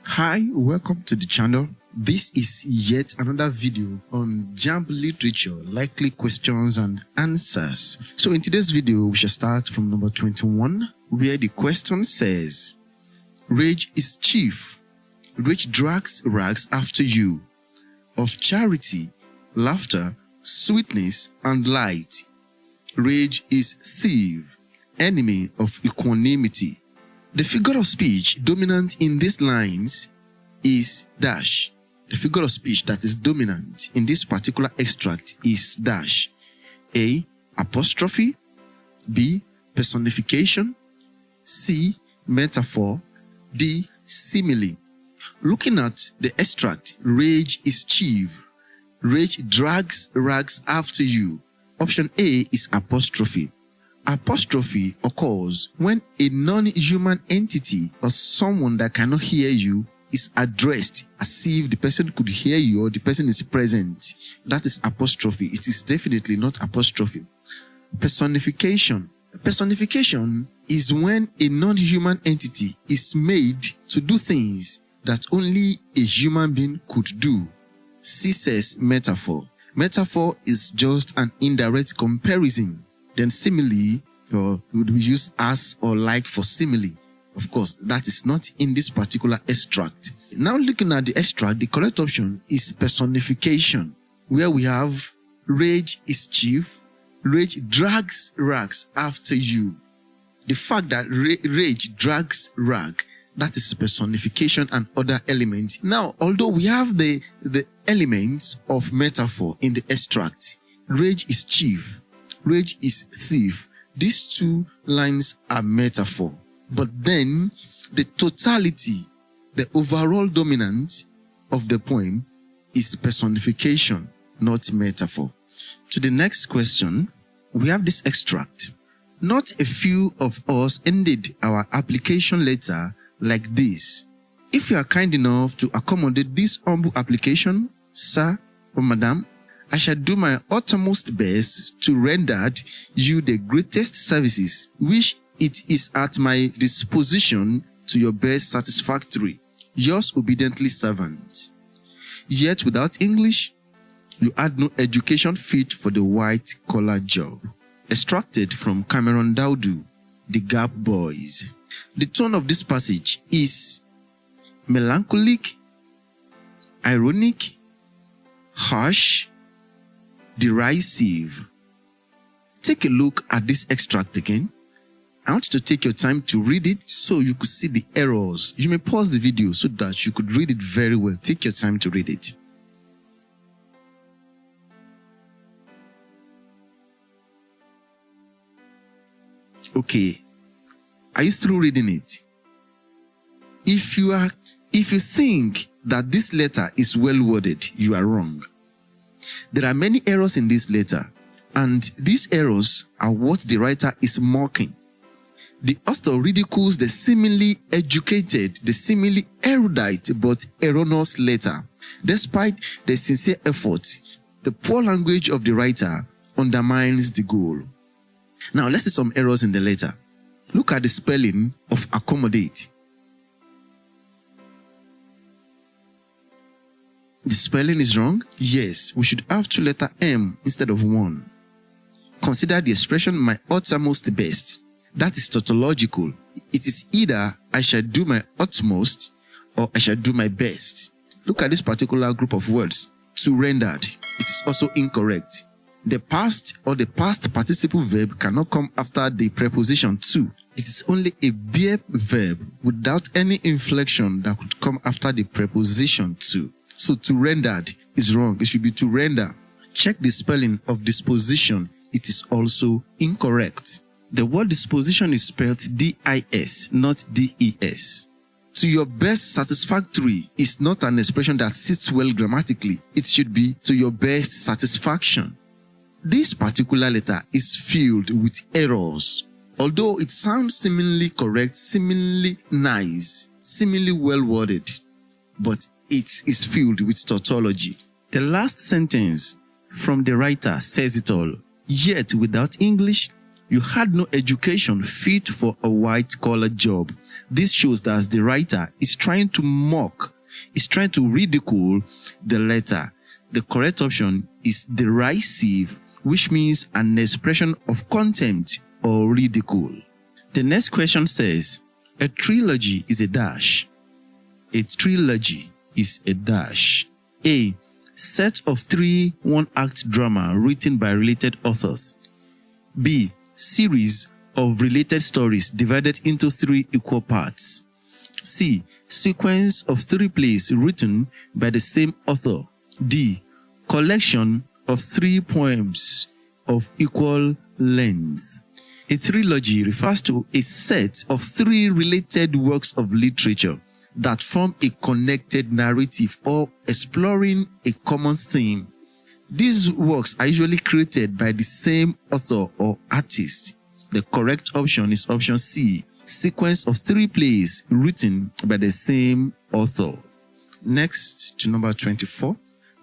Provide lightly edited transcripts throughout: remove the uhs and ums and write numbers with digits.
Hi, welcome to the channel. This is yet another video on Jamb literature, likely questions and answers. So in today's video, we shall start from number 21, where the question says, rage is chief, rage drags rags after you, of charity, laughter, sweetness, and light. Rage is thief, enemy of equanimity. The figure of speech dominant in these lines is dash. The figure of speech that is dominant in this particular extract is dash. A. Apostrophe. B. Personification. C. Metaphor. D. Simile. Looking at the extract, rage is chief. Rage drags rags after you. Option A is apostrophe. Apostrophe occurs when a non-human entity or someone that cannot hear you is addressed as if the person could hear you or the person is present. That is apostrophe. It is definitely not apostrophe. Personification. Personification is when a non-human entity is made to do things that only a human being could do. C says metaphor. Metaphor is just an indirect comparison. Then simile, or would we use as or like for simile? Of course, that is not in this particular extract. Now looking at the extract, the correct option is personification, where we have rage is chief, rage drags rags after you. The fact that rage drags rag, that is personification and other elements. Now, although we have the elements of metaphor in the extract, rage is chief, rage is thief. These two lines are metaphor. But then the totality, the overall dominance of the poem is personification, not metaphor. To the next question, we have this extract. Not a few of us ended our application letter like this. If you are kind enough to accommodate this humble application, sir or madam, I shall do my uttermost best to render you the greatest services, which it is at my disposition to your best satisfactory. Yours obediently, servant. Yet without English, you had no education fit for the white-collar job. Extracted from Cameron Dowdu, The Gap Boys. The tone of this passage is melancholic, ironic, harsh, derisive. Take a look at this extract again. I want you to take your time to read it so you could see the errors. You may pause the video so that you could read it very well. Take your time to read it. Okay. Are you still reading it? If you think that this letter is well worded, you are wrong. There are many errors in this letter, and these errors are what the writer is mocking. The author ridicules the seemingly educated, the seemingly erudite but erroneous letter. Despite the sincere effort, the poor language of the writer undermines the goal. Now let's see some errors in the letter. Look at the spelling of accommodate. The spelling is wrong? Yes, we should have 2 letter M instead of 1. Consider the expression my uttermost best. That is tautological. It is either I shall do my utmost or I shall do my best. Look at this particular group of words. To rendered. It is also incorrect. The past or the past participle verb cannot come after the preposition to. It is only a bare verb without any inflection that could come after the preposition to. So to rendered is wrong. It should be to render. Check the spelling of disposition. It is also incorrect. The word disposition is spelled D-I-S, not D-E-S. To your best satisfactory is not an expression that sits well grammatically. It should be to your best satisfaction. This particular letter is filled with errors. Although it sounds seemingly correct, seemingly nice, seemingly well worded, but it is filled with tautology. The last sentence from the writer says it all. Yet without English, You had no education fit for a white-collar job. This shows that the writer is trying to mock, is trying to ridicule the letter. The correct option is derisive, which means an expression of contempt or ridicule. The next question says, a trilogy is a dash. A trilogy is a dash. A. Set of 3 one-act drama written by related authors. B. Series of related stories divided into 3 equal parts. C. Sequence of 3 plays written by the same author. D. Collection of 3 poems of equal length. A trilogy refers to a set of 3 related works of literature that form a connected narrative or exploring a common theme. These works are usually created by the same author or artist. The correct option is option C, sequence of 3 plays written by the same author. Next to number 24.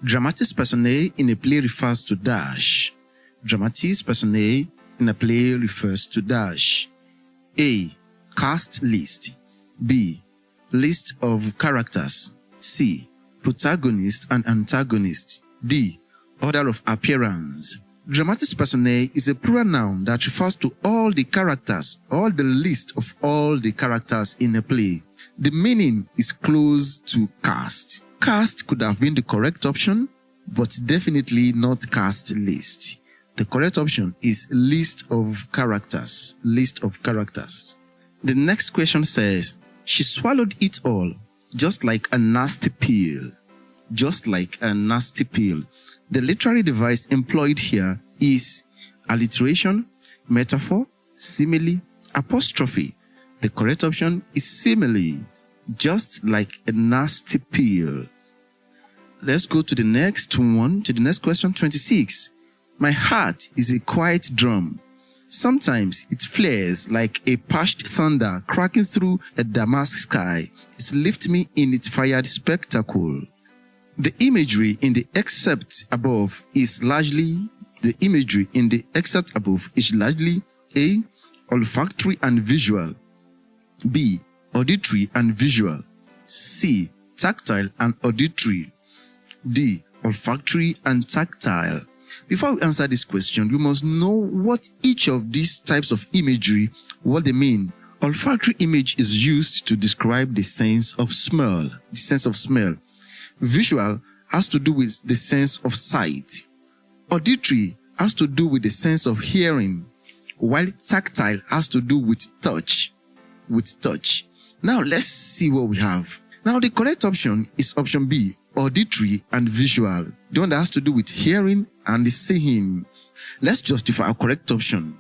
Dramatis personae in a play refers to dash. Dramatis personae in a play refers to dash. A. Cast list. B. List of characters. C. Protagonist and antagonist. D. Order of appearance. Dramatis personae is a plural noun that refers to all the characters or the list of all the characters in a play. The meaning is close to cast. Cast could have been the correct option, but definitely not cast list. The correct option is list of characters. List of characters. The next question says, she swallowed it all, just like a nasty pill. Just like a nasty pill. The literary device employed here is alliteration, metaphor, simile, apostrophe. The correct option is simile. Just like a nasty pill. Let's go to the next one, to the next question, 26. My heart is a quiet drum. Sometimes it flares like a parched thunder cracking through a damask sky. It lifts me in its fired spectacle. The imagery in the excerpt above is largely A. Olfactory and visual. B. Auditory and visual. C. Tactile and auditory. D. Olfactory and tactile. Before we answer this question, you must know what each of these types of imagery, what they mean. Olfactory image is used to describe the sense of smell. The sense of smell. Visual has to do with the sense of sight. Auditory has to do with the sense of hearing, while tactile has to do with touch. Now let's see what we have. Now the correct option is option B, auditory and visual. The one that has to do with hearing and seeing. Let's justify our correct option.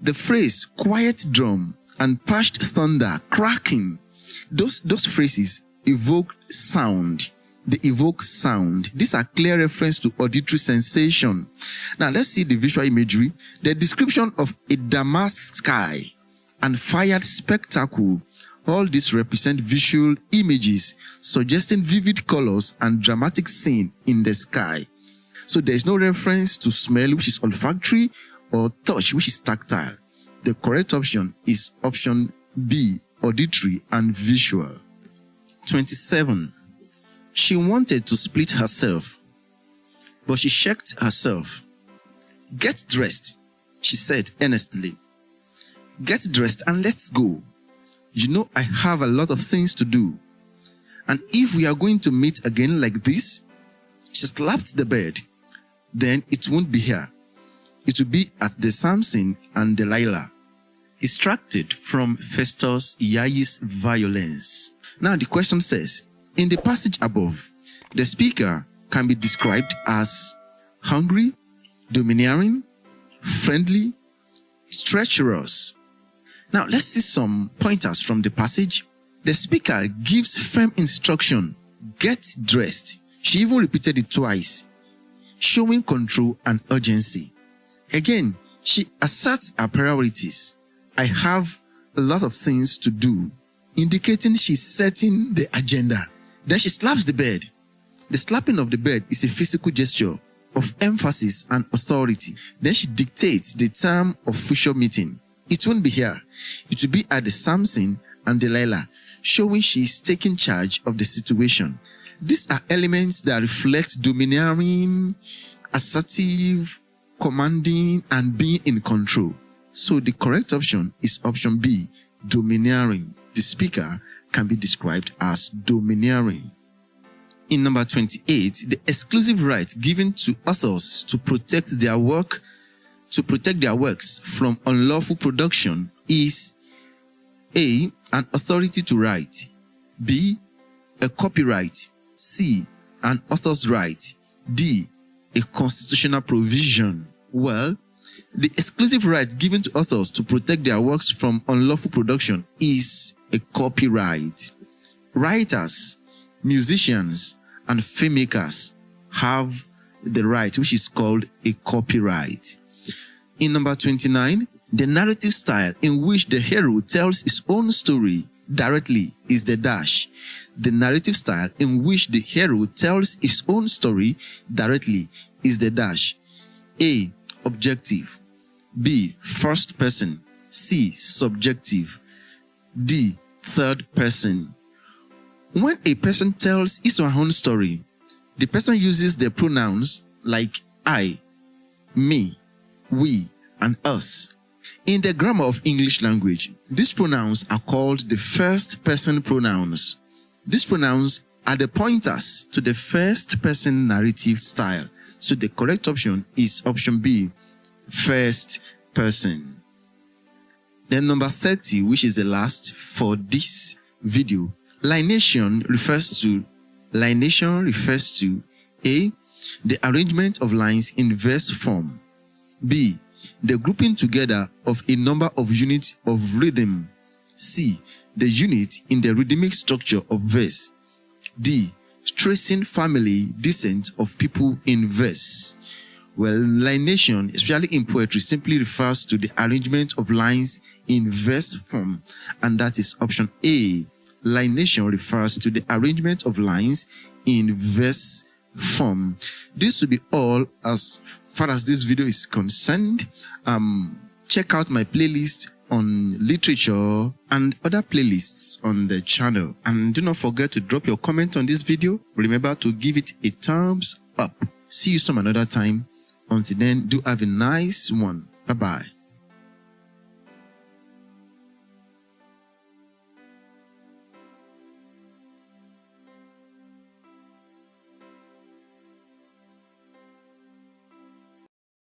The phrase quiet drum and parched thunder cracking, those phrases evoke sound. They evoke sound. These are clear reference to auditory sensation. Now let's see the visual imagery. The description of a damask sky and fired spectacle. All these represent visual images suggesting vivid colors and dramatic scene in the sky. So there is no reference to smell, which is olfactory, or touch, which is tactile. The correct option is option B, auditory and visual. 27. She wanted to split herself, but she checked herself. Get dressed, she said earnestly. Get dressed and let's go. You know I have a lot of things to do. And if we are going to meet again like this, she slapped the bed. Then it won't be here. It will be at the Samson and Delilah. Extracted from Festus Iayi's Violence. Now the question says, in the passage above, the speaker can be described as hungry, domineering, friendly, treacherous. Now let's see some pointers from the passage. The speaker gives firm instruction, get dressed. She even repeated it twice, showing control and urgency. Again, she asserts her priorities. I have a lot of things to do, indicating she's setting the agenda. Then she slaps the bed. The slapping of the bed is a physical gesture of emphasis and authority. Then she dictates the time of future meeting. It won't be here. It will be at the Samson and Delilah, showing she is taking charge of the situation. These are elements that reflect domineering, assertive, commanding, and being in control. So the correct option is option B, domineering. The speaker can be described as domineering. In number 28, the exclusive right given to authors to protect their works from unlawful production is A, an authority to write, B, a copyright, C, an author's right, D, a constitutional provision. Well, the exclusive right given to authors to protect their works from unlawful production is a copyright. Writers, musicians, and filmmakers have the right, which is called a copyright. In number 29, the narrative style in which the hero tells his own story directly is the dash. The narrative style in which the hero tells his own story directly is the dash. A, objective, B, first person, C, subjective, D, third person. When a person tells his or her own story, the person uses the pronouns like I, me, we, and us. In the grammar of English language, these pronouns are called the first person pronouns. These pronouns are the pointers to the first person narrative style. So the correct option is option B, first person. Then number 30, which is the last for this video, lineation refers to A, the arrangement of lines in verse form, B, the grouping together of a number of units of rhythm, C, the unit in the rhythmic structure of verse, D, tracing family descent of people in verse. Well, lineation, especially in poetry, simply refers to the arrangement of lines in verse form, and that is option A. Lineation refers to the arrangement of lines in verse form. This will be all as far as this video is concerned. Check out my playlist on literature and other playlists on the channel, and do not forget to drop your comment on this video. Remember to give it a thumbs up. See you some another time. Until then, do have a nice one. Bye bye.